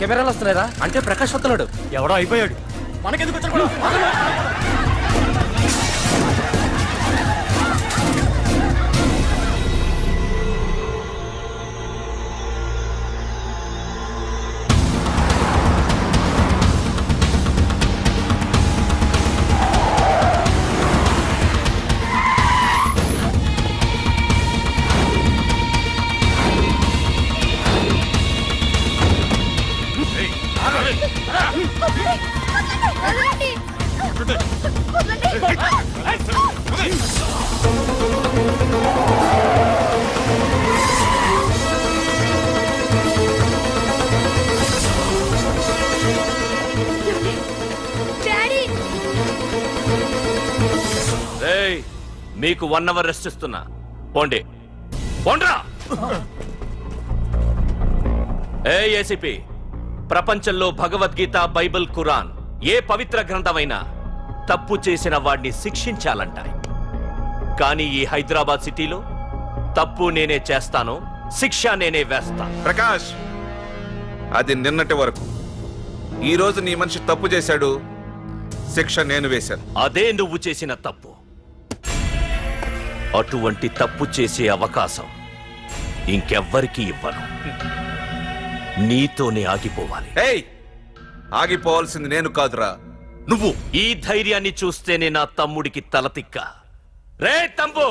కెమెరాలు వస్తున్నారా? అంటే ప్రకాష్ వస్తున్నాడు. ఎవడో అయిపోయాడు. మనకెందుకు వచ్చాడు? మీకు 1 అవర్ రెస్ట్ ఇస్తున్నా. పోండి పోండ్రా. ఏసీపీ, ప్రపంచంలో భగవద్గీత, బైబిల్, ఖురాన్ ఏ పవిత్ర గ్రంథమైనా తప్పు చేసిన వాడిని శిక్షించాలంటాయి. కానీ ఈ హైదరాబాద్ సిటీలో తప్పు నేనే చేస్తాను, శిక్ష నేనే వేస్తా. ప్రకాష్, అది నిన్నటి వరకు. ఈ రోజు నీ మనిషి తప్పు చేశాడు, శిక్ష నేను వేశాను. అదే నువ్వు చేసిన తప్పు. అటువంటి తప్పు చేసే అవకాశం ఇంకెవ్వరికీ ఇవ్వను. నీతోనే ఆగిపోవాలి. ఏయ్, ఆగిపోవాల్సింది నేను కాదురా, నువ్వు. ఈ ధైర్యాన్ని చూస్తేనే నా తమ్ముడికి తలతిక్క. రే తమ్ము,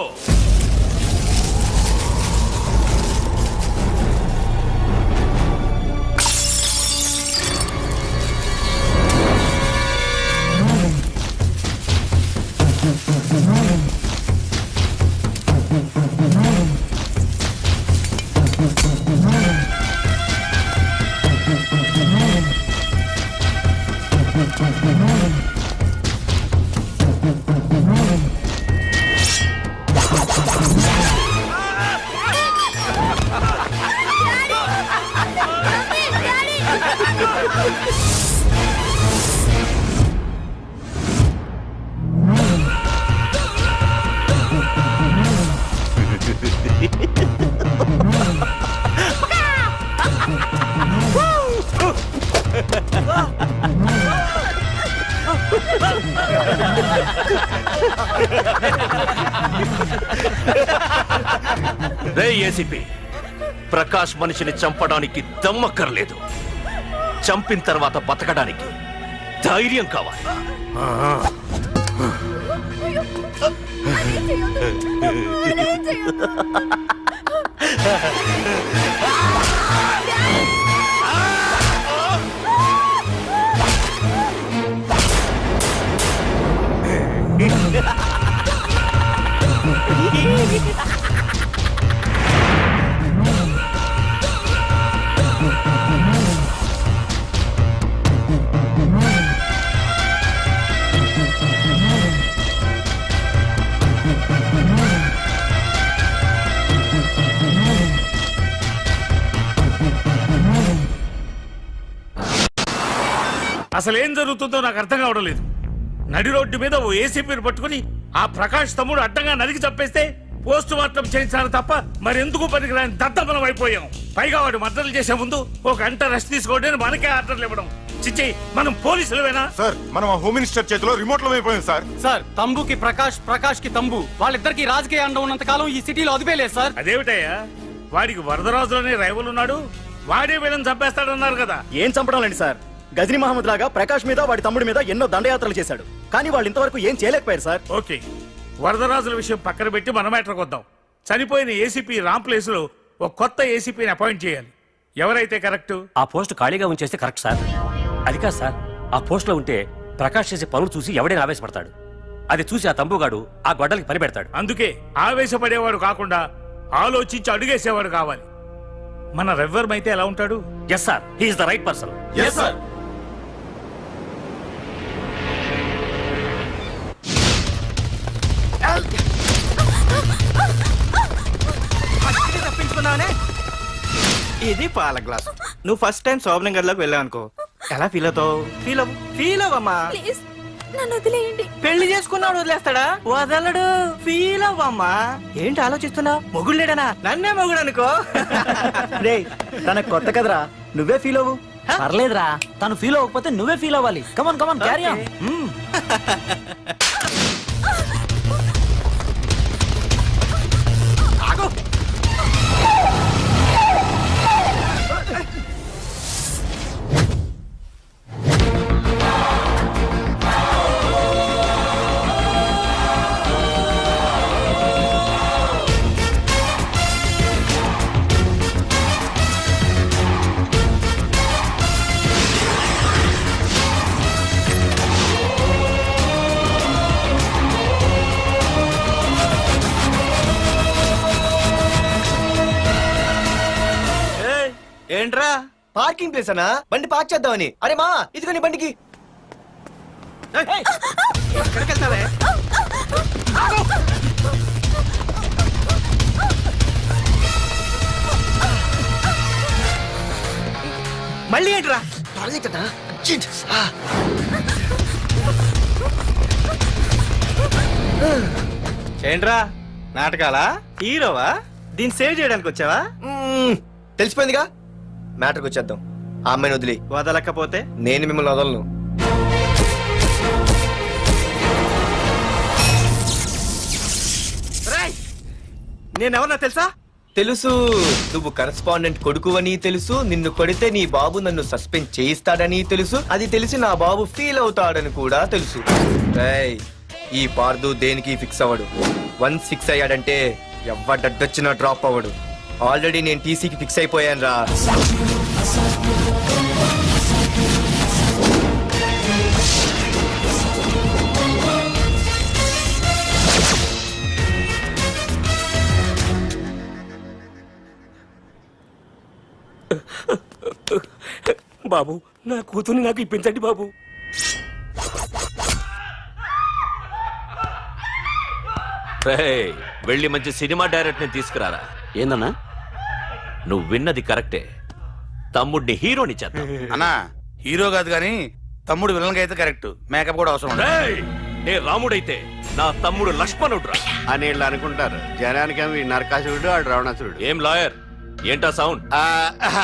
రే ఏసీపీ, ప్రకాష్ మనిషిని చంపడానికి దమ్మక్కర్లేదు, చంపిన తర్వాత బతకడానికి ధైర్యం కావాలి. అసలేం జరుగుతుందో నాకు అర్థం కావడం లేదు. నడి రోడ్డు మీద ఓ ఏసీపీని పట్టుకుని ఆ ప్రకాష్ తమ్ముడు అడ్డంగా నరికి చంపేస్తే పోస్ట్ మార్టం చేయించాలి తప్ప మరెందుకు పనికిరాని దద్దమనం అయిపోయాం. పైగా వాడు మర్డర్లు చేసే ముందు ఒక గంట రెస్ట్ తీసుకోవడానికి మనకే ఆర్డర్లు ఇవ్వడం. చిచ్చి, మనం పోలీసులవేనా? సార్, మనం ఆ హోమ్ మినిస్టర్ చేతిలో రిమోట్ లో అయిపోయింది సార్. సార్, తంబుకి ప్రకాష్, ప్రకాష్ కి తంబు, వాళ్ళిద్దరికి రాజకీయ అండం ఉన్నంత కాలం ఈ సిటీలో అదిపేలేదు సార్. అదేమిటయ్యా, వాడికి వరదరాజులోనే రైవల్ ఉన్నాడు, వాడే వీళ్ళని చంపేస్తాడన్నారు కదా. ఏం చంపడాలండి సార్? గజనీ మహమ్మద్ లాగా ప్రకాష్ మీద వాడి తమ్ముడి మీద ఎన్నో దండయాత్రలు చేశాడు, కానీ వాళ్ళు ఇంతవరకు ఏం చేయలేకపోయారు సార్. ఓకే, వరదరాజుల విషయం పక్కన పెట్టి మన మ్యాటర్కి వద్దాం. చనిపోయిన ఏసీపీ రామ్ ప్లేస్ లో ఒక కొత్త ఏసీపీని అపాయింట్ చేయాలి. ఎవరైతే కరెక్ట్? ఆ పోస్ట్ ఖాళీగా ఉంచేస్తే కరెక్ట్ సార్. అది కాదు సార్, ఆ పోస్ట్ లో ఉంటే ప్రకాష్ చేసే పనులు చూసి ఎవడైనా ఆవేశపడతాడు. అది చూసి ఆ తంబుగాడు ఆ గొడ్డలకి పని పెడతాడు. అందుకే ఆవేశపడేవాడు కాకుండా ఆలోచించి అడుగేసేవాడు కావాలి. మన రెవ్వర్ అయితే ఎలా ఉంటాడు? Yes sir, he is the right person. Yes sir. ఇది పాల గ్లాస్. నువ్వు ఫస్ట్ టైం శోభనం గదిలోకి వెళ్ళావు అనుకో, ఎలా ఫీల్ అవుతావు? ఫీల్ అవ్వమ్మా. పెళ్లి చేసుకున్నాడు వదిలేస్తాడా? వదలడు. ఫీల్ అవ్వమ్మా. ఏంటి ఆలోచిస్తున్నావు? మొగుడు లేడనా? నన్నే మొగుడు అనుకో. రే, తన కొత్త కదరా, నువ్వే ఫీల్ అవ్వు. పర్లేదురా తను ఫీల్ అవ్వకపోతే నువ్వే ఫీల్ అవ్వాలి. Come on come on carry on. ఏంట్రా పార్కింగ్ ప్లేస్ అన్నా, బండి పార్క్ చేద్దామని. అరే మా ఇదిగో నీ బండికి. ఎక్కడికి వెళ్తావే? మళ్ళీ ఏంట్రా? ఏంట్రా నాటకాలా? హీరోవా? దీన్ని సేవ్ చేయడానికి వచ్చావా? తెలిసిపోయిందిగా, మ్యాటర్కి వచ్చేద్దాం. ఆ అమ్మాయిని వదిలి. వదలకపోతే నేను మిమ్మల్ని వదలను. నేనెవరన్నా తెలుసా? తెలుసు, నువ్వు కరెస్పాండెంట్ కొడుకు అని తెలుసు. నిన్ను కొడితే నీ బాబు నన్ను సస్పెండ్ చేయిస్తాడని తెలుసు. అది తెలిసి నా బాబు ఫీల్ అవుతాడని కూడా తెలుసు. రేయ్, ఈ పార్దు దేనికి ఫిక్స్ అవ్వడు. వన్స్ ఫిక్స్ అయ్యాడంటే ఎవ్వడడ్డొచ్చినా డ్రాప్ అవ్వడు. ఆల్రెడీ నేను టీసీకి ఫిక్స్ అయిపోయాను రా. బాబు, నా కూతుర్ని నాకు ఇప్పించండి బాబు. రేయ్, వెళ్ళి మంచి సినిమా డైరెక్ట్ ని తీసుకురారా. ఏందన్నా? నువ్వు విన్నది కరెక్టే. తమ్ముడిని హీరోని చేద్దాం. అన్నా హీరో కాదు కానీ తమ్ముడు విలన్ అయితే కరెక్ట్. మేకప్ కూడా అవసరం ఉండదు. రేయ్, నే రాముడైతే నా తమ్ముడు లక్ష్మణుడ్రా అని వీళ్ళు అనుకుంటారు. జనానికేమో ఈ నరకాసురుడు ఆడు రావణాసురుడు. ఏం లాయర్, ఏంటా సౌండ్?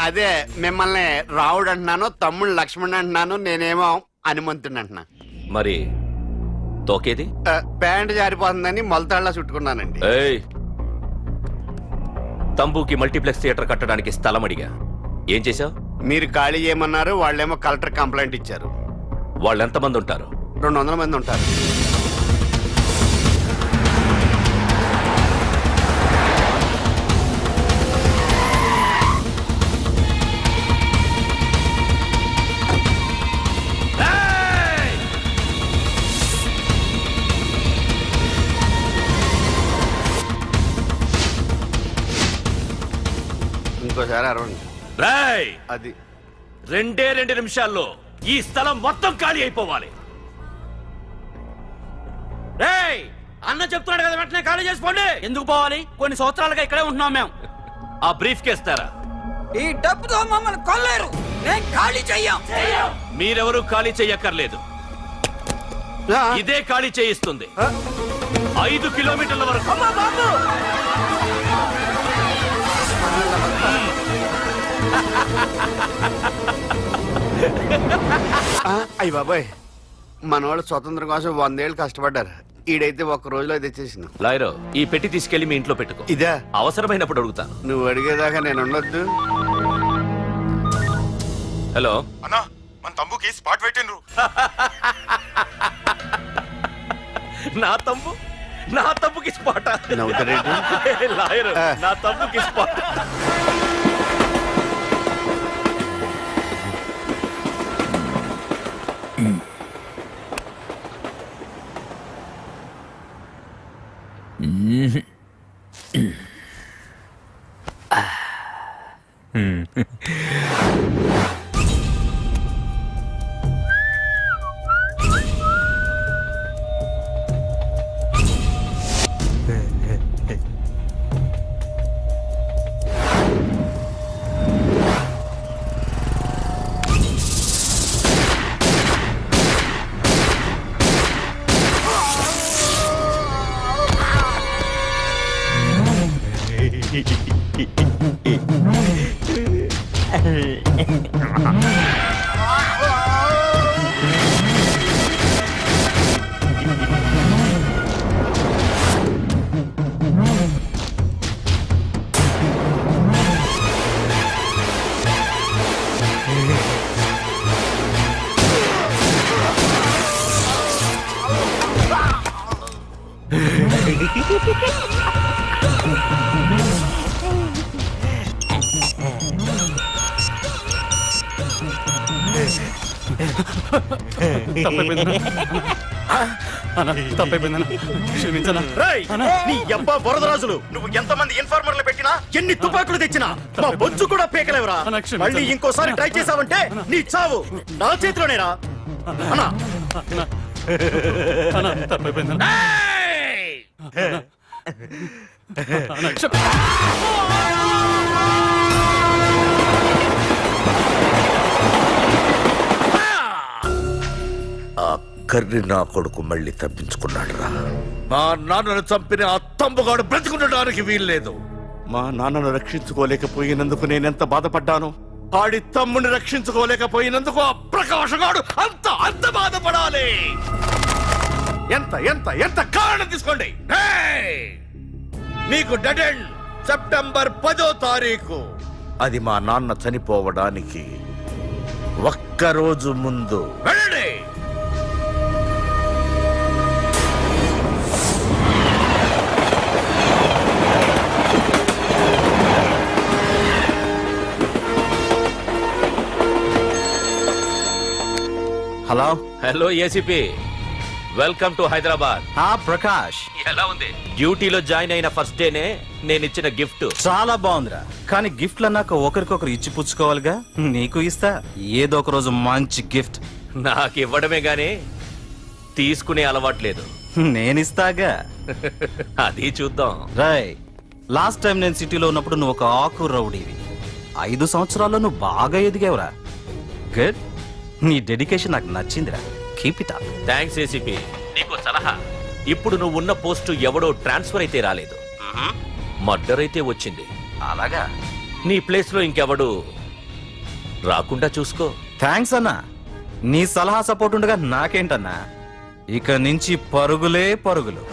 అదే మిమ్మల్ని రావుడు అంటున్నాను, తమ్ముడు లక్ష్మణ్ అంటున్నాను, నేనేమో హనుమంతుడు అంటున్నా. మరి తోకేది? ప్యాంట్ జారిపోతుందని మొలతాళ్ళ చుట్టుకున్నానండి. ఏయ్, తంబుకి మల్టీప్లెక్స్ థియేటర్ కట్టడానికి స్థలం అడిగా. ఏం చేశావు? మీరు ఖాళీ చేయమన్నారు, వాళ్ళేమో కలెక్టర్ కంప్లైంట్ ఇచ్చారు. వాళ్ళు ఎంతమంది ఉంటారు? 200 మంది ఉంటారు. ఇంకోసారి అరవండి. రేయ్, అది 2 నిమిషాల్లో ఈ స్థలం మొత్తం ఖాళీ అయిపోవాలి. రేయ్, అన్న చెప్తున్నాడు కదా, వెంటనే ఖాళీ చేసుకోండి. ఎందుకు పోవాలి? కొన్ని సంవత్సరాలుగా ఇక్కడే ఉంటున్నాం మేము. ఆ బ్రీఫ్ కేస్తారా? ఈ డబ్బుతో మమ్మల్ని కొల్లేరు. నేను ఖాళీ చెయ్యం. మీరెవరూ ఖాళీ చెయ్యక్కర్లేదు. ఇదే ఖాళీ చేయిస్తుంది. 5 కిలోమీటర్ల వరకు. అయ్య బాబాయ్, మనవాళ్ళు స్వతంత్రం కోసం 100 ఏళ్ళు కష్టపడ్డారు. ఈడైతే ఒక్క రోజులో తెచ్చేసిన. లాయరో, ఈ పెట్టి తీసుకెళ్లి మీ ఇంట్లో పెట్టుకో. ఇదే అవసరమైనప్పుడు అడుగుతాను. నువ్వు అడిగేదాకా నేను ఉండొద్దు. హలో అన్నా, మన తమ్ముకి స్పాట్ పెట్టిండ్రు. నా తమ్ముకి స్పాట్. నవ్వుతారేంటి? లాయరు, నా తమ్ముకి స్పాట్. నీ అబ్బా బురదరాజులు నువ్వు ఎంతమంది ఇన్ఫార్మర్లు పెట్టినా ఎన్ని తుపాకులు తెచ్చినా మా బొచ్చు కూడా పీకలేవురా. మళ్ళీ ఇంకోసారి ట్రై చేసావంటే నీ చావు నా చేతిలోనేరా. అన్నా ఆ కర్రి నా కొడుకు మళ్ళీ తప్పించుకున్నాడు రా. మా నాన్నను చంపిన ఆ తంబుగాడు బ్రతికుండడానికి వీల్లేదు. మా నాన్నను రక్షించుకోలేకపోయినందుకు నేనెంత బాధపడ్డాను, ఆడి తమ్ముని రక్షించుకోలేకపోయినందుకు ఆ ప్రకాశగాడు అంత బాధపడాలి. ఎంత ఎంత ఎంత కారణం తీసుకోండి. మీకు డెడ్ ఎండ్ సెప్టెంబర్ 10వ తారీఖు. అది మా నాన్న చనిపోవడానికి ఒక్కరోజు ముందు. వెళ్ళండి. Hello. Hello ACP, welcome to Hyderabad. Prakash, ఎలా ఉంది? డ్యూటీలో జాయిన్ అయిన ఫస్ట్ డేనే నేను ఇచ్చిన గిఫ్ట్. చాలా బాగుందిరా, కానీ గిఫ్ట్లు అన్నాక ఒకరికొకరు ఇచ్చి పుచ్చుకోవాలిగా. నీకు ఇస్తా ఏదో ఒక రోజు మంచి గిఫ్ట్. నాకు ఇవ్వడమే గానీ తీసుకునే అలవాట్లేదు. నేనిస్తాగా. అది చూద్దాం. రాయ్, లాస్ట్ టైం నేను సిటీలో ఉన్నప్పుడు నువ్వు ఒక ఆకు రౌడీవి. 5 సంవత్సరాల్లో నువ్వు బాగా ఎదిగావురా. గుడ్. నీ డెడికేషన్ నాకు నచ్చిందిరా. Keep it up. Thanks ACP. నీకు సలహా, ఇప్పుడు నువ్వు ఉన్న పోస్టు ఎవడో ట్రాన్స్ఫర్ అయితే రాలేదు, మర్డర్ అయితే వచ్చింది. అలాగా? నీ ప్లేస్ లో ఇంకెవడు రాకుండా చూసుకో. థ్యాంక్స్ అన్నా. నీ సలహా సపోర్ట్ ఉండగా నాకేంటన్నా, ఇక నుంచి పరుగులే పరుగులు.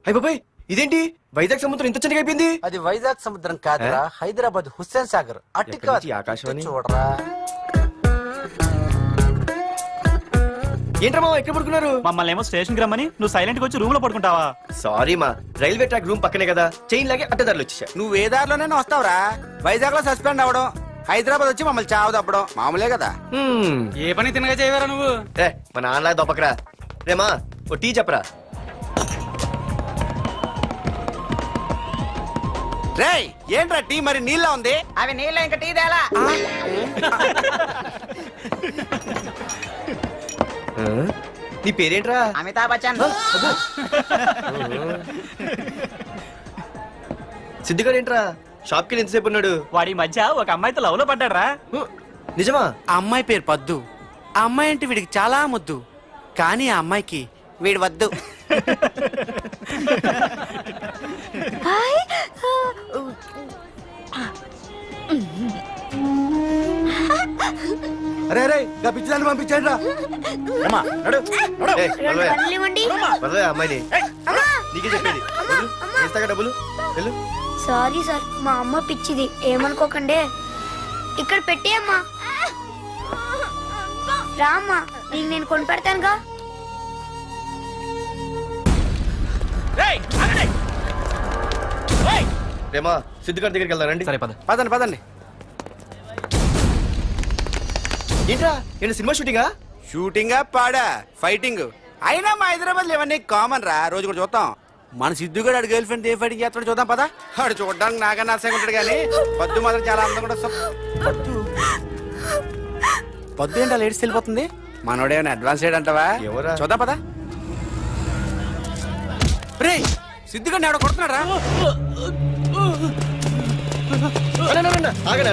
అయ్య బాబాయ్, ఇదేంటి వైజాగ్ సముద్రం ఇంత చిన్నగా అయిపోయింది? అది వైజాగ్ సముద్రం కాదురా, హైదరాబాద్ హుస్సేన్ సాగర్. అట్టి ఎక్కడి నుంచి ఆకాశవాణి? చూడరా. ఏంట్రా మామ ఎక్కడ పడుకున్నారు? మమ్మల్ని ఏమో స్టేషన్ కి రమ్మని నువ్వు సైలెంట్ గా వచ్చి రూమ్ లో పడుకుంటావా? సారీ మా, రైల్వే ట్రాక్ రూమ్ పక్కనే కదా, చైన్ లాగే అడ్డదారులు వచ్చేసా. నువ్వు ఏ దారిలోనే వస్తావురా? వైజాగ్ లో సస్పెండ్ అవ్వడం, హైదరాబాద్ వచ్చి మమ్మల్ని చావు తప్పడం మామూలే కదా. ఏ పని తినగా చేయవరా నువ్వు? మా నాన్నలా దొప్పకరా. రేమా ఓ టీ చెప్పరా. రేయ్, ఏంట్రా టీ మరి నీళ్ళ ఉంది? అవి నీళ్ళ ఇంకా టీ తేలా. నీ పేరేంట్రా? అమితాబ్ బచ్చన్. సిద్ధిగాడు ఏంట్రా షాప్ కి ఎంతసేపు ఉన్నాడు? వాడి మధ్య ఒక అమ్మాయితో లవ్ లో పడ్డారా? నిజమా? ఆ అమ్మాయి పేరు పద్దు. ఆ అమ్మాయి అంటే వీడికి చాలా ముద్దు, కానీ ఆ అమ్మాయికి వీడు వద్దు. అరే అరే గా పిచ్చిదాన్ని పంపించండి రా. అమ్మాయిని నీకే చెప్పేది. ఇస్తాగా డబ్బులు. వెళ్ళు. సారీ సార్, మా అమ్మ పిచ్చిది, ఏమనుకోకండి. ఇక్కడ పెట్టేయమ్మా. రామ్మా, నీకు నేను కొని పెడతానుగా. రేమా సిద్ధిగారి దగ్గరికి వెళ్దానండి. సరే పద. పదండి పదండి. ఏంట్రా ఏంటి సినిమా షూటింగా? షూటింగా పాడా ఫైటింగ్ అయినా మా హైదరాబాద్ ఇవన్నీ కామన్ రా, రోజు కూడా చూద్దాం. మన సిద్ధుగాడు ఆడు గర్ల్ ఫ్రెండ్ ఏ ఫైటింగ్ చేస్తాడు చూద్దాం పదా. ఆడు చూడడానికి నాకన్నా ఆశగా ఉంటాడు కానీ పద్దు మాత్రం చాలా అందంగా కూడా. పద్దు ఏంటో లేడీస్ వెళ్ళిపోతుంది. మనోడేమైనా అడ్వాన్స్ చేయడంటావా? ఎవరా? చూద్దాం పదా. రే సిద్ధుగాడిని ఆడ కొడుతున్నాడు రా. ఆగనా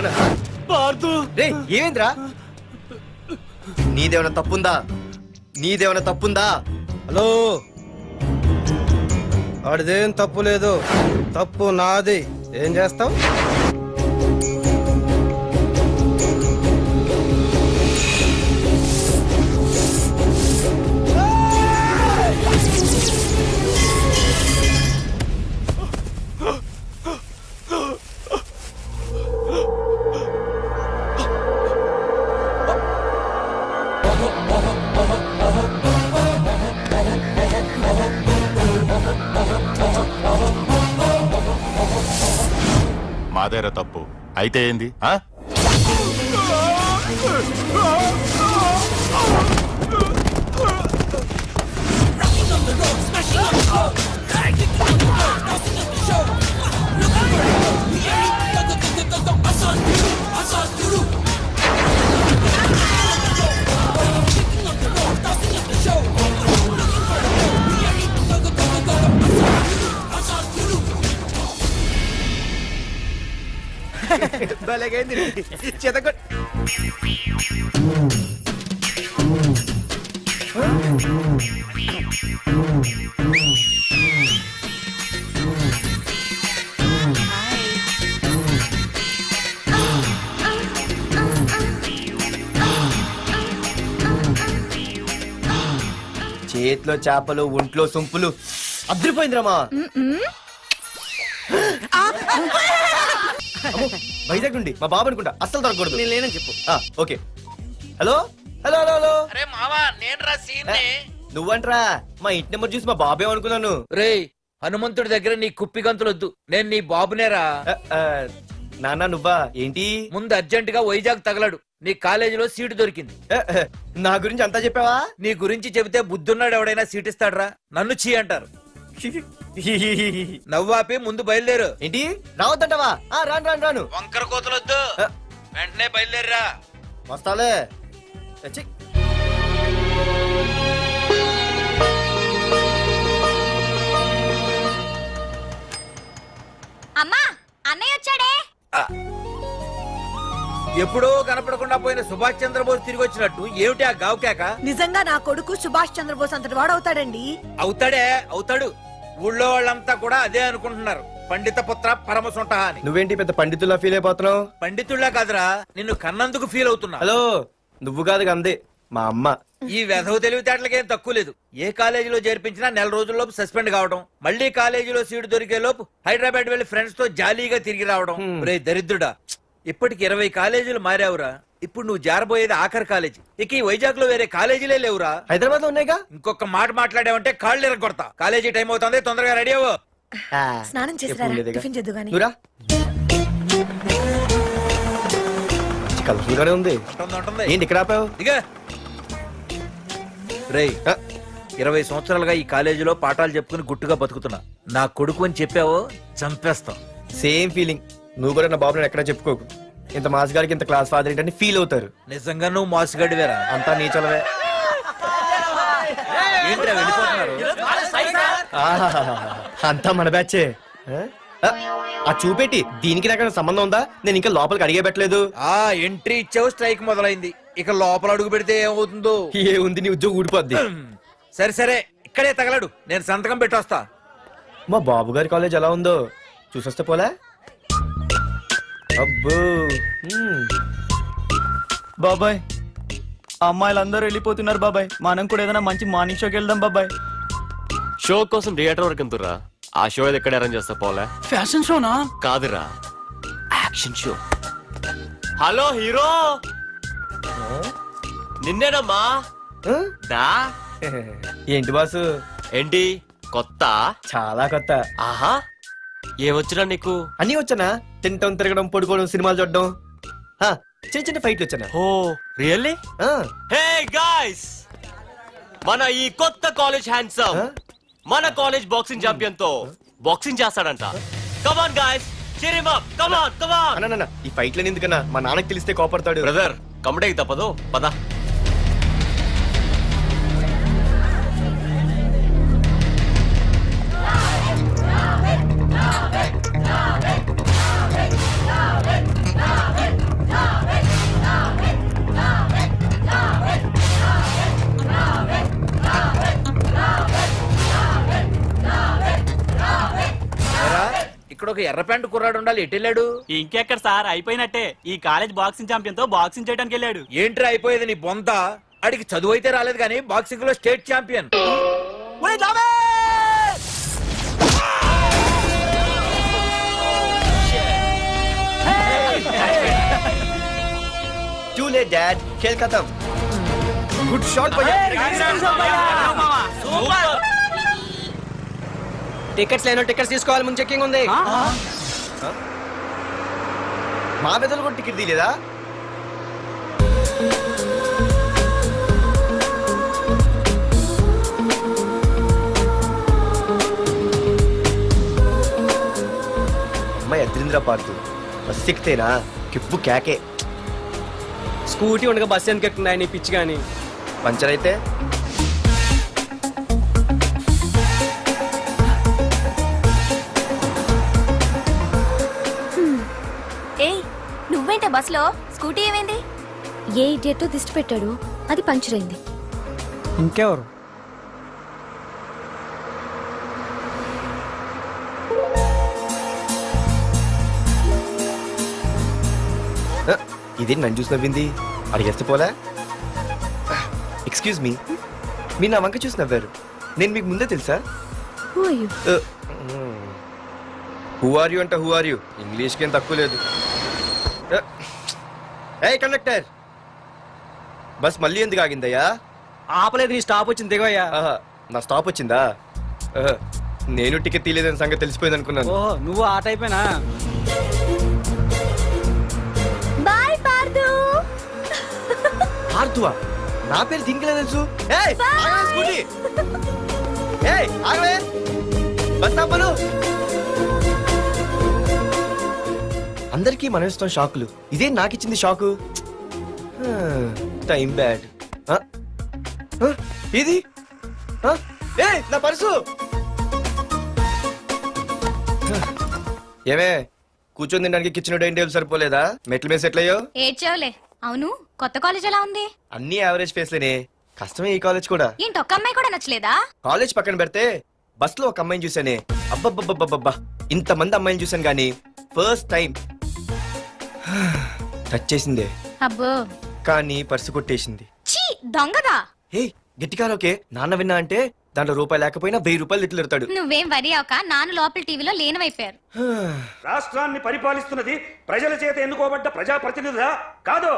రే ఏమైందిరా నీదేమైనా తప్పుందా హలో వాడిదేం తప్పు లేదు, తప్పు నాది. ఏం చేస్తావు? మాదేరా తప్పు అయితే ఏంది ఆ? భలేగైంది చెతకొ చేతిలో చేపలు ఒంట్లో సొంపులు అద్దరిపోయిందిరామా. వైజాగ్ నుండి మా బాబు అనుకుంటా, అస్సలు దొరకకూడదు. నేను లేనని చెప్పు. Okay. Hello hello hello hello. అరే మావా నేను రా సీన్ని. నువ్వంట్రా మా ఇంటి నెంబర్ చూసి మా బాబే అనుకున్నాను. రేయ్ హనుమంతుడి దగ్గర నీ కుప్పి గంతులొద్దు, నేను నీ బాబునేరా. నాన్న నువ్వా ఏంటి? ముందు అర్జెంట్ గా వైజాగ్ తగలడు, నీ కాలేజీలో సీటు దొరికింది. నా గురించి అంతా చెప్పావా? నీ గురించి చెబితే బుద్ధున్నాడు ఎవడైనా సీట్ ఇస్తాడ్రా, నన్ను చీ అంటారు. నవ్వాపి ముందు బయలుదేరు. ఏంటి రావద్దంటావా? రాను రాను రాను. వంకర కోతలొద్దు, వెంటనే బయలుదేరరా. వస్తాలే. అమ్మా అన్నయ్య వచ్చాడే. ఎప్పుడో కనపడకుండా పోయిన సుభాష్ చంద్రబోస్ తిరిగి వచ్చినట్టు ఏమిటి ఆ గావుకేక? నిజంగా నా కొడుకు సుభాష్ చంద్రబోస్ అంతటి వాడు అవుతాడండి. అవుతాడు. ఊళ్ళో వాళ్ళంతా కూడా అదే అనుకుంటున్నారు, పండిత పుత్ర పరమ సొంట అని. నువ్వేంటి పెద్ద పండితుల్లా ఫీల్ అయిపోతున్నావు? పండితుళ్ళ కాదురా, నిన్ను కన్నందుకు ఫీల్ అవుతున్నా. హలో నువ్వు కాదు అందే మా అమ్మ. ఈ వెధవ తెలివితేటలకేం తక్కువ లేదు. ఏ కాలేజీలో చేర్పించినా నెల రోజుల్లోపు సస్పెండ్ కావడం, మళ్ళీ కాలేజీలో సీటు దొరికే లోపు హైదరాబాద్ వెళ్లి ఫ్రెండ్స్ తో జాలీగా తిరిగి రావడం. రే దరిద్రుడా, ఇప్పటికి 20 కాలేజీలు మారావురా. ఇప్పుడు నువ్వు జారబోయేది ఆఖరి కాలేజీ. ఇక ఈ వైజాగ్ లో వేరే కాలేజీలే లేవురా. హైదరాబాద్ లో ఉన్నాయిగా. ఇంకొక మాట మాట్లాడావంటే కాళ్ళు ఎరగొడతా. కాలేజీ టైం అవుతుంది, తొందరగా రెడీ అవ్వు. స్నానం చేసిరా, టిఫిన్ చేద్దు గాని. కలర్ఫుల్ గానే ఉంది. ఏంటి ఇక్కడ ఆపావు? ఇక రేయ్ 20 సంవత్సరాలుగా ఈ కాలేజీలో పాఠాలు చెప్పుకుని గుట్టుగా బతుకుతున్నా. నా కొడుకు అని చెప్పావో చంపేస్తాం. Same feeling. నువ్వు కూడా నా బాబు నేను ఎక్కడా చెప్పుకోకు. ఇంత మాస్ గారికి ఇంత క్లాస్ ఫాదర్ ఏంటని ఫీల్ అవుతారు. నిజంగా నువ్వు మాసుగడివేరా. అంతా నీ చలవే. ఏంట్రా వెళ్ళిపోతున్నారు? అంతా మన బ్యాచే. ఆ చూపెట్టి దీనికి నాకు సంబంధం ఉందా? నేను ఇంకా లోపలికి అడిగే పెట్టలేదు. ఎంట్రీ ఇచ్చావు, స్ట్రైక్ మొదలైంది. ఇక లోపల అడుగు పెడితే ఏమవుతుందో. ఏ ఉంది, నీ ఉద్యోగం ఊడిపోద్ది. సరే ఇక్కడే తగలడు, నేను సంతకం పెట్టొస్తా. మా బాబు గారి కాలేజ్ ఎలా ఉందో చూసొస్తే పోలే. అబ్బో బాబాయ్ అమ్మాయిలందరూ వెళ్ళిపోతున్నారు బాబాయ్, మనం కూడా ఏదైనా మంచి మార్నింగ్ షోకి వెళ్దాం బాబాయ్. షో కోసం థియేటర్ వరకు ఎంతురా? ఆ షో ఏది ఎక్కడ అరేంజ్ చేస్తా పోలే? ఫ్యాషన్ షోనా? కాదురా, యాక్షన్ షో. హలో హీరో, నిన్నేనమ్మా. దా ఏంటి బాసు? ఏంటి కొత్త? చాలా కొత్త. ఆహా, ఏమొచ్చినా నీకు? అన్నీ వచ్చానా? తింటం, తిరగడం, పడుకోవడం, సినిమాలు చూడడం, చిన్న చిన్న ఫైట్లు వచ్చానా? ఓ రియల్లీ? హే గాయ్స్, మన ఈ కొత్త కాలేజ్ హ్యాండ్సమ్ మన కాలేజ్ బాక్సింగ్ ఛాంపియన్ తో బాక్సింగ్ చేస్తాడంట. Come on guys, cheer him up. Come on, come on. అన్న ఈ ఫైట్లని ఎందుకన్నా? మా నాన్నకి తెలిస్తే కోపడతాడు. బ్రదర్ కమడేకి తప్పదు, పద. ఎవడొక ఎర్ర ప్యాంటు కుర్రాడు ఉండాలి, ఎటు వెళ్ళాడు? ఇంకెక్కడ సార్, అయిపోయినట్టే. ఈ కాలేజ్ బాక్సింగ్ ఛాంపియన్ తో బాక్సింగ్ చేయడానికి వెళ్ళాడు. ఏంట్రా అయిపోయేది నీ బొంత? అడిగి చదువు అయితే రాలేదు కానీ బాక్సింగ్ లో state champion. Too late, Dad. खेल खत्म. Good shot, भैया. టికెట్స్ లేనో టికెట్స్ తీసుకోవాలి, ముందు చెక్కింగ్ ఉంది. మా పెద్దలు కూడా టికెట్ తీయలేదా? అమ్మాయి అద్రింద్ర పార్తు బస్ ఎక్కితేనా కిప్పు కేకే. స్కూటీ ఉండగా బస్సు ఎందుకు ఎక్కుతున్నాయి నీ పిచ్చి కానీ. పంచర్ అయితే ఏయ్ నువ్వేంటే బస్సులో? స్కూటీ ఏమైంది? ఏ ఇడియట్ దిష్టి పెట్టాడు, అది పంచర్ అయింది. ఇంకెవరు? ఇదే నన్ను చూసి నవ్వింది. అడిగేస్తే పోలే. ఎక్స్క్యూజ్ మీ, మీరు నా వంక చూసి నవ్వారు. నేను మీకు ముందే తెలుసా? హూ ఆర్ యూ అంట హూ ఆర్ యూ, ఇంగ్లీష్కి ఏం తక్కువ లేదు. ఏ కండక్టర్, బస్ మళ్ళీ ఎందుకు ఆగిందయ్యా? ఆపలేదు, నీ స్టాప్ వచ్చింది దిగవయ్యా. ఆహా, నా స్టాప్ వచ్చిందా? ఆహా, నేను టికెట్ తీయలేదని సంగతి తెలిసిపోయింది అనుకున్నాను. ఓహో, నువ్వు ఆ టైపేనా? బాయ్ పార్దు. ఆర్తువా? నా పేరు దీనికి తెలుసు. ఏయ్, ఆగవే స్కూటీ. ఏయ్, ఆగవే. బస్ ఆపను. అందరికీ మనం ఇస్తాం షాకులు, ఇదే నాకు ఇచ్చింది షాకు. Time bad. ఇది ఏయ్, నా పర్సు. ఏమే, కూర్చొని తినడానికి కిచెన్ డైనింగ్ టేబుల్ సరిపోలేదా? మెట్ల మీద సెట్ అయ్యో. ఏడ్చావులే. అవును, కొత్త కాలేజ్ ఎలా ఉంది? అన్ని యావరేజ్ ఫేస్లేనే. కష్టమే ఈ కాలేజ్ కూడా. ఏంటి, ఒక్క అమ్మాయి కూడా నచ్చలేదా? కాలేజ్ పక్కన పెడితే బస్ లో ఒక అమ్మాయిని చూసానే, అబ్బబ్బబ్బబ్బబ్బా, ఇంతమంది అమ్మాయిని చూసాను గానీ ఫస్ట్ టైం టచ్ చేసిందే. అబ్బో, కానీ పర్సు కొట్టేసింది. చీ దొంగదా. హే, గట్టిగా ఓకే. నాన్న విన్నా అంటే దాంట్లో రూపాయి లేకపోయినా 1000 రూపాయలు తిట్లు. నువ్వేం వరి అవక, నాన్న లోపల టీవీలో లేనవైపోయారు. రాష్ట్రాన్ని పరిపాలిస్తున్నది ప్రజల చేత ఎన్నుకోబడ్డ ప్రజాప్రతినిధులా కాదు,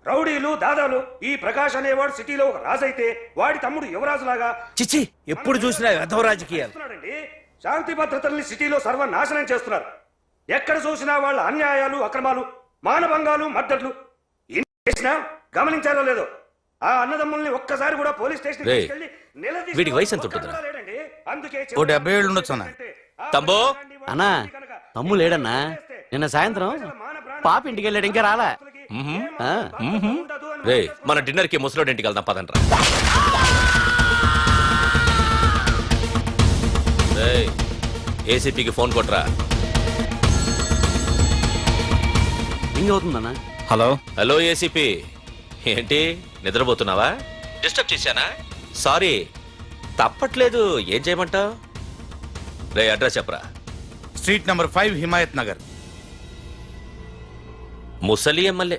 రౌడీలు దాదాలు. ఈ ప్రకాష్ అనేవాడు సిటీలో ఒక రాజైతే వాడి తమ్ముడు యువరాజులాగా చిచ్చి, ఎప్పుడు చూసినా వెధవ రాజకీయాలు. చేస్తున్నాడండి. శాంతి భద్రతల్ని సిటీలో సర్వనాశనం చేస్తున్నారు. ఎక్కడ చూసినా వాళ్ళ అన్యాయాలు, అక్రమాలు, మానభంగాలు, మద్దతులు. ఇన్ని చేసినా గమనించారో లేదో, ఆ అన్నదమ్ముల్ని ఒక్కసారి కూడా పోలీస్ స్టేషన్ వీడికి వయసు ఎంత ఉంటుందిరా? ఓ 70 ఏళ్ళు ఉండొచ్చు అన్న. తమ్ముడు అన్నా, తమ్ము లేడన్నా. నిన్న సాయంత్రం పాప ఇంటికి వెళ్ళాడు, ఇంకా రాలా. రే, మన డిన్నర్ కి ముసలోడి ఇంటికి వెళ్దాం పదండ్రా. ఏసీపీకి ఫోన్ కొట్రా. అవుతుందన్నా. హలో హలో ఏసీపీ, ఏంటి నిద్రపోతున్నావా? డిస్టర్బ్ చేశానా? సారీ, తప్పట్లేదు. ఏం చేయమంటావు? రే, అడ్రస్ చెప్పరా. Street number 5 Himayat Nagar. ముసలి ఎమ్మెల్యే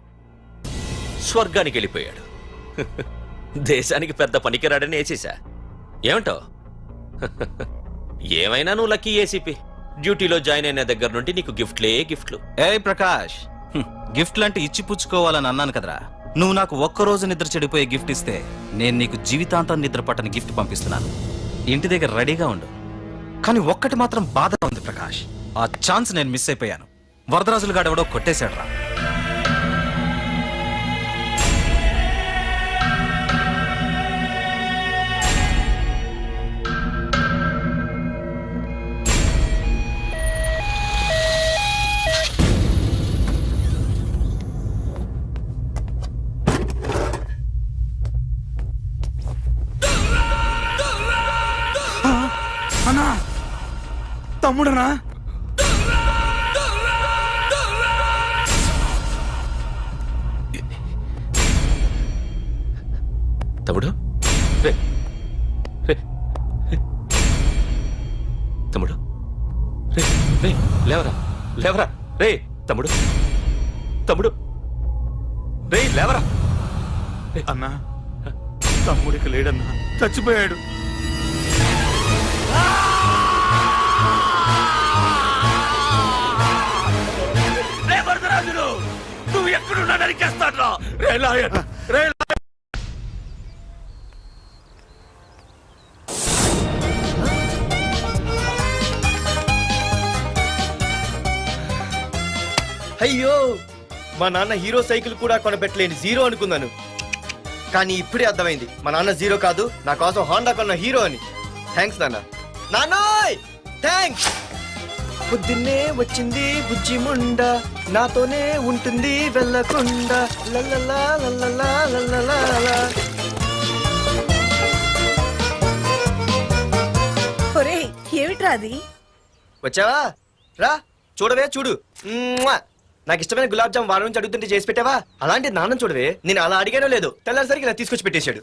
స్వర్గానికి వెళ్ళిపోయాడు. దేశానికి పెద్ద పనికిరాడని వేసేసా. ఏమంటావు? ఏమైనా నువ్వు లక్కీ ఏసీపీ. డ్యూటీలో జాయిన్ అయిన దగ్గర నుండి నీకు గిఫ్ట్లే గిఫ్ట్లు. ఏ ప్రకాష్, గిఫ్ట్ లాంటి ఇచ్చి పుచ్చుకోవాలని అన్నాను కదరా. నువ్వు నాకు ఒక్కరోజు నిద్ర చెడిపోయే గిఫ్ట్ ఇస్తే నేను నీకు జీవితాంతం నిద్ర పట్టని గిఫ్ట్ పంపిస్తున్నాను. ఇంటి దగ్గర రెడీగా ఉండు. కానీ ఒక్కటి మాత్రం బాధగా ఉంది ప్రకాష్, ఆ ఛాన్స్ నేను మిస్ అయిపోయాను. వరదరాజులు గాడెవడో కొట్టేశాడు రా. అన్నా, తమ్ముడనా? తమ్ముడు, రే, రే, రే. తమ్ముడు, రే, రే, లేవరా. లేవరా రే తమ్ముడు తమ్ముడు రే లేవరా అన్నా తమ్ముడికి లేడన్నా, చచ్చిపోయాడు. రే వరదరాజులు, నువ్వు ఎక్కడున్నా నరికేస్తాడ్రా. రే లాయర్, రే లాయర్. అయ్యో, మా నాన్న హీరో సైకిల్ కూడా కొనబెట్టలేని జీరో అనుకున్నాను. కానీ ఇప్పుడే అర్థమైంది, మా నాన్న జీరో కాదు, నా కోసం హోండా కొన్న హీరో అని. థ్యాంక్స్ నాన్న. నాన్నోయ్ థ్యాంక్స్. పొద్దున్నే వచ్చింది బుజ్జి ముండ, నాతోనే ఉంటుంది వెళ్ళకుండా. లల్లలా లల్లలా లల్లలా. ఒరేయ్ ఏమిట్రా అది? వచ్చావా? రా చూడవే, చూడు. మ్మ్వా. నాకు ఇష్టమైన గులాబ్ జామ్ వారం నుంచి అడుగుతుంటే చేసి పెట్టావా? అలాంటి నాన్న చూడవే, నేను అలా అడిగానో లేదు, తెల్లారిసరికి ఇలా తీసుకొచ్చి పెట్టేశాడు.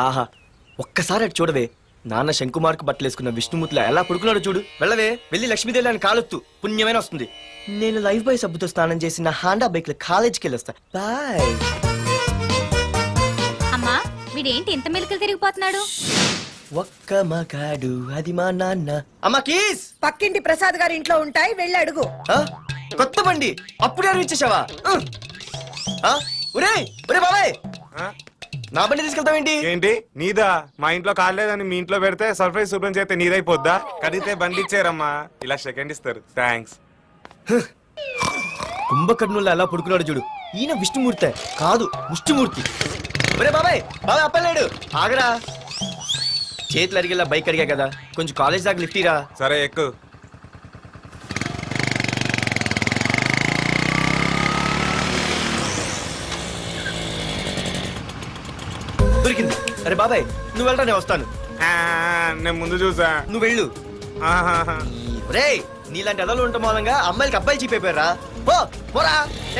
ఆహా, ఒక్కసారి అటు చూడవే, నాన్న శంకుమార్కు బట్టలేసుకున్న విష్ణుమూర్తిలో ఎలా పడుకున్నాడో చూడు. వెళ్ళవే, వెళ్ళి లక్ష్మీదేవి అని కాలొత్తు, పుణ్యమైన వస్తుంది. నేను లైఫ్ బాయ్ సబ్బుతో స్నానం చేసి నా హాండా బైక్ లో కాలేజీకి వెళ్ళొస్తా. బాయ్. అమ్మా, వీడేంటి ఇంత మెలికలు తిరిగిపోతున్నాడు? ఒక్క మగాడు అది మా నాన్న. అమ్మా కీస్. పక్కింటి ప్రసాద్ గారి ఇంట్లో ఉంటాయి, వెళ్ళి అడుగు. ఆ? కొత్త బండి అప్పుడే అరివిచ్చేసావా? ఒరే ఒరే బాబాయ్, నా బండి తీసుకెళ్తావేంటి? ఏంటి నీదా? మా ఇంట్లో కాలేదని మీ ఇంట్లో పెడితే సర్ప్రైజ్ శుభ్రం చేస్తే నీదైపోద్దా? కడిగితే బండి ఇచ్చారమ్మా, ఇలా సెకండ్ ఇస్తారు. థ్యాంక్స్. కుంభకర్ణుల్లో ఎలా పడుకున్నాడు చూడు. ఈయన విష్ణుమూర్తి కాదు, ముష్టిమూర్తి. ఒరే బాబాయ్, బాబాయ్ అప్పలేడు, ఆగరా. చేతులు అడిగేలా బైక్ అడిగా కదా, కొంచెం కాలేజ్ దాకా లిఫ్ట్ ఇరా. సరే ఎక్కు. దొరికింది. అరే బాబాయ్ నువ్వు వెళ్ళరా, నేను వస్తాను. నేను ముందు చూసా. నువ్వు వెళ్ళు. ఆహాహా. రే, నీలాంటి ఎదలు ఉండటం మూలంగా అమ్మాయిలకి అబ్బాయిలు చీపైపోయారా? పోరా.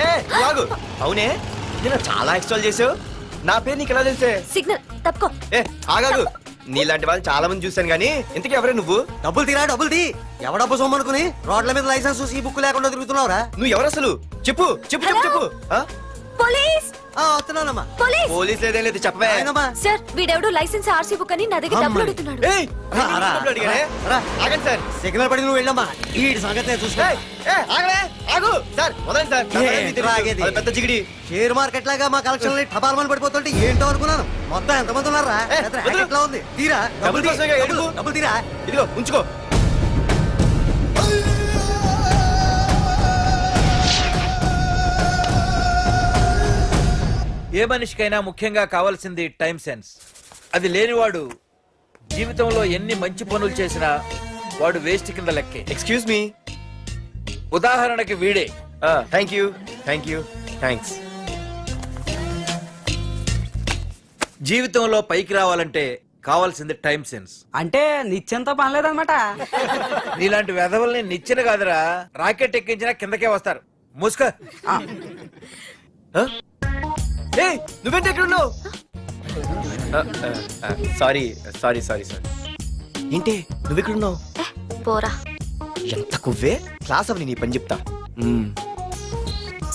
ఏ ఆగు. అవునే, నేను చాలా ఎక్స్ట్రాల్ చేసావు. నా పేరు నీకు ఎలా తెలిసే? సిగ్నల్ తప్పుకో. ఏ ఆగాగు. నీలాంటి వాళ్ళు చాలా మంది చూశాను గానీ ఇంతకీ ఎవరే నువ్వు? డబ్బులు తీరా, డబ్బులు తీ. ఎవడబ్బు సొమ్మనుకుని రోడ్ల మీద లైసెన్స్ చూసి బుక్ లేకుండా తిరుగుతున్నావురా? నువ్వు ఎవరు అసలు? చెప్పు చెప్పు చెప్పు చెప్పు. ఆ? పోలీస్ వస్తున్నానమ్మా. పోలీస్. పోలీస్ లేదేం లేదు, చెప్పవే. సార్, వీడెవడు లైసెన్స్ ఆర్సీ బుక్ అని నా దగ్గర డబ్బులు అడుగుతున్నాడు. ఏయ్, డబ్బులు అడిగానే? ఆగండి సార్. సిగ్నల్ పడి నువ్వు వెళ్ళమ్మా, ఈ సంగతి నేను చూసుకో. ఏయ్, ఏయ్, ఆగలే, ఆగు. సార్ వదండి సార్. నా పని మీకు తెలుసు. అది పెద్ద జిగిడి. షేర్ మార్కెట్ లాగా మా కలెక్షన్ టపాల్మని పడిపోతుంటే ఏంటో అనుకున్నాను. మొత్తం ఎంతమంది ఉన్నారా? ఎట్లా ఉంది? తీరా డబ్బులు కోసమేగా ఎడుగు. డబ్బులు తీరా. ఇదిగో ఉంచుకో. ఏ మనిషికైనా ముఖ్యంగా కావాల్సింది టైం సెన్స్. అది లేనివాడు జీవితంలో ఎన్ని మంచి పనులు చేసినా వాడు వేస్ట్ కింద లెక్కే. Excuse me. ఉదాహరణకి వీడే. Thank you thank you thanks. జీవితంలో పైకి రావాలంటే కావాల్సింది టైం సెన్స్. అంటే నిత్యంతో పనిలేదన్నమాట. నీలాంటి వెధవల్ని నిచ్చెన కాదురా, రాకెట్ ఎక్కించినా కిందకే వస్తారు. ముసుక. ఏయ్, నువ్వేంటి ఎక్కడ ఉన్నావు? Sorry sorry sorry sorry. ఏంటి నువ్వెక్కడున్నావు? పోరా. ఎంత కువ్వే. క్లాస్ అవని నీ పని చెప్తా.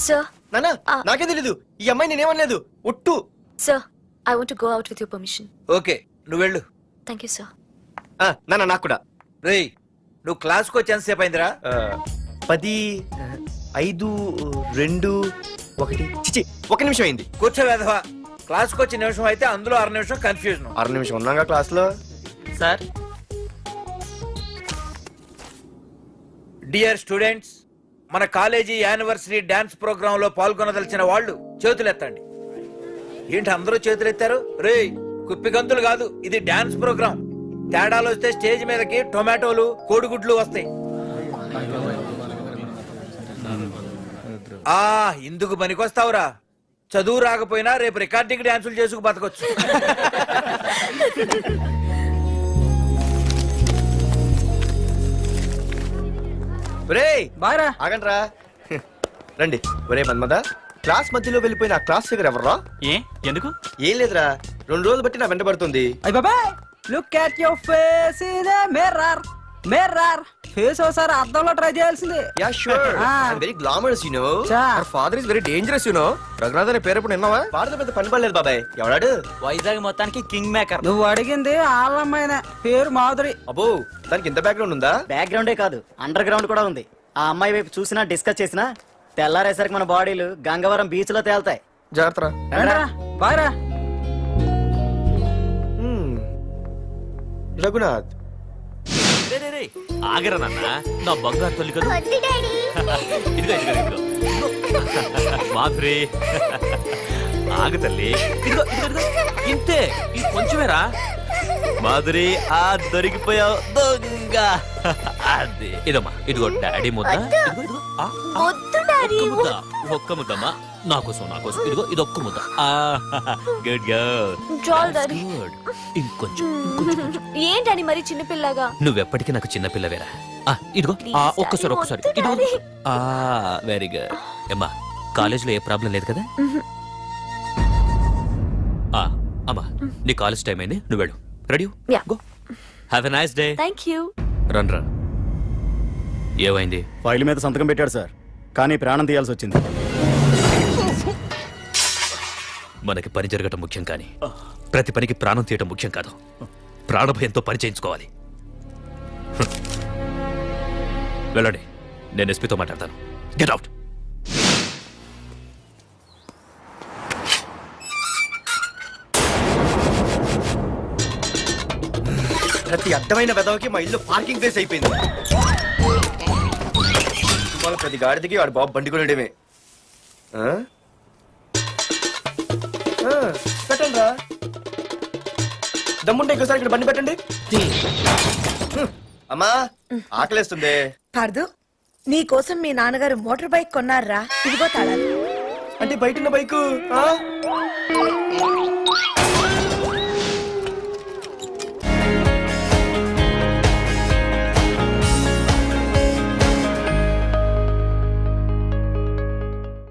సార్, నానా నాకే తెలీదు, ఈ అమ్మాయి నేనేమనలేదు, ఒట్టు. Sir, I want to go out with your permission. Okay, నువ్వు వెళ్ళు. Thank you sir. నానా నాకు కూడా. రేయ్, నువ్వు క్లాస్కి వచ్చి ఎంతసేపు అయిందిరా? 10, 5, 2, 1 చిచి 1 నిమిషం అయింది. కూర్చో వెధవా. క్లాస్కి వచ్చి నిమిషం అయితే అందులో 6 నిమిషం కన్ఫ్యూజన్. 6 నిమిషం ఉన్నాగా క్లాస్ లో. సార్, డియర్ స్టూడెంట్స్, మన కాలేజీ యానివర్సరీ డాన్స్ ప్రోగ్రామ్ లో పాల్గొనదలిచిన వాళ్ళు చేతులెత్తండి. ఏంటి అందరూ చేతులెత్తారు? రేయ్, కుప్పి గంతులు కాదు, ఇది డాన్స్ ప్రోగ్రామ్. తేడాలు వస్తే స్టేజ్ మీదకి టొమాటోలు కోడిగుడ్లు వస్తాయి. ఇందుకు పనికొస్తావురా. చదువు రాకపోయినా రేపు రికార్డింగ్ డాన్సులు చేసుకు బతకొచ్చు. బాగా ఆగండ్రా. రండి. ఒరే మన్మద, క్లాస్ మధ్యలో వెళ్ళిపోయిన ఆ క్లాస్ ఫిగర్ ఎవర్రా? ఏ ఎందుకు? ఏం లేదురా, 2 రోజులు బట్టి నా వెంట పడుతుంది. Look at your face in the mirror. Mirror face ఒకసారి అద్దంలో ట్రై చేయాల్సింది. Yeah sure Ah. I very glamorous you know చా. Our father is very dangerous you know Raghunath అనే పేరు ఎప్పుడు విన్నావా వాడితో పెద్ద పని పడలేదు బాబాయ్ ఎవడాడు వైజాగ్ మొత్తానికి కింగ్ మేకర్. నువ్వు అడిగింది ఆళ్ళమ్మాయిన పేరు మాధురి. అబ్బో దానికి ఇంత బ్యాక్గ్రౌండ్ ఉందా బ్యాక్గ్రౌండే కాదు అండర్ గ్రౌండ్ కూడా ఉంది. ఆ అమ్మాయి వైపు చూసినా డిస్కస్ చేసినా తెల్లారేసరికి మన బాడీలు గంగవరం బీచ్ లో తేల్తాయి. జాగ్రత్త బాయ్రా. రఘునాథ్ రే, రే, రే. ఆగరా నాన్న నా బంగారు తల్లి కదా ఇదిగో ఇదిగో ఇదిగో మాధురి ఆగు తల్లి ఇదిగో ఇదిగో ఇదిగో ఇంతే ఇది కొంచెమేరా మాధురి ఆ దొరికిపోయావు దొంగ అది ఇదమ్మా ఇదిగో డాడీ ముద్ద ఇదిగో ఇదిగో ఆ, ఆ, ఒక్క ముద్ద ఒక్క ముద్దమ్మా నా కోసం ఇదిగో ఇది ఒక్క ముద్ద గుడ్ గుడ్ ఇంకొంచెం ఏంటని మరి చిన్నపిల్లగా? నువ్వెప్పటికీ నాకు చిన్న పిల్లవేరా ఇదిగో ఒక్కసారి ఇదిగో వెరీ గుడ్ అమ్మా కాలేజీలో ఏ ప్రాబ్లం లేదు కదా అమ్మా నీ కాలేజ్ టైం అయింది నువ్వు వెళ్ళు ready Yeah. Go have a nice day thank you. Run ఏమైంది ఫైల్ మీద సంతకం పెట్టాడు సార్, కానీ ప్రాణం తీయాల్సి వచ్చింది. మనకి పని జరగటం ముఖ్యం కానీ ప్రతి పనికి ప్రాణం తీయటం ముఖ్యం కాదు. ప్రాణభయంతో పని చేయించుకోవాలి. వెళ్ళండి, నేను ఎస్పీతో మాట్లాడతాను. Get out. ప్రతి అడ్డమైన వెదవకి మా ఇల్లు పార్కింగ్ ప్లేస్ అయిపోయింది. వాళ్ళ ప్రతి గాడిదకి వాడు బాబు బండి కొనడమే. పెట్టండి రా దమ్ముంటే ఇంకోసారి ఇక్కడ బండి పెట్టండి. అమ్మా ఆకలేస్తుంది. పార్దు నీ కోసం మీ నాన్నగారు మోటార్ బైక్ కొన్నారా? ఇదిగో తాళాలు. అంటే బయట ఉన్న బైకు